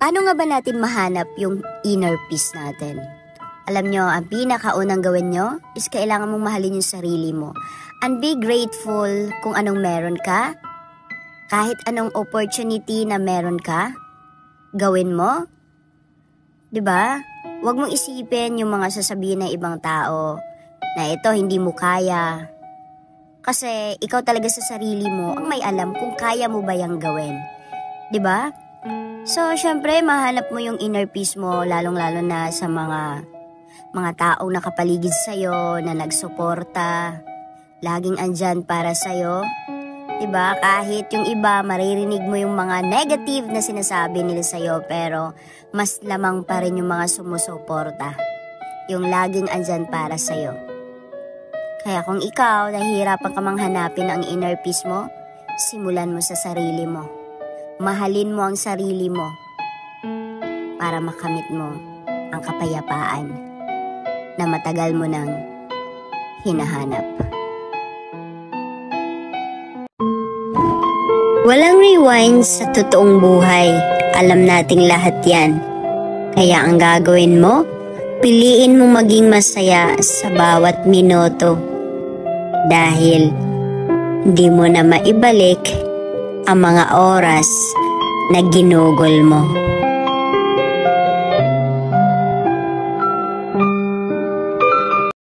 Paano nga ba natin mahanap yung inner peace natin? Alam nyo, ang pinakaunang gawin nyo is kailangan mong mahalin yung sarili mo. And be grateful kung anong meron ka. Kahit anong opportunity na meron ka, gawin mo. 'Di ba? Huwag mong isipin yung mga sasabihin ng ibang tao na ito hindi mo kaya. Kasi ikaw talaga sa sarili mo ang may alam kung kaya mo ba yang gawin. 'Di ba? So, syempre, mahanap mo yung inner peace mo, lalong-lalo na sa mga taong nakapaligid sa'yo, na nagsuporta, laging andyan para sa'yo. Diba? Kahit yung iba, maririnig mo yung mga negative na sinasabi nila sa'yo, pero mas lamang pa rin yung mga sumusuporta. Yung laging andyan para sa'yo. Kaya kung ikaw, nahihirapan ka mang hanapin ang inner peace mo, simulan mo sa sarili mo. Mahalin mo ang sarili mo para makamit mo ang kapayapaan na matagal mo nang hinahanap. Walang rewind sa totoong buhay. Alam nating lahat yan. Kaya ang gagawin mo, piliin mo maging masaya sa bawat minuto. Dahil hindi mo na maibalik ang mga oras na ginugol mo.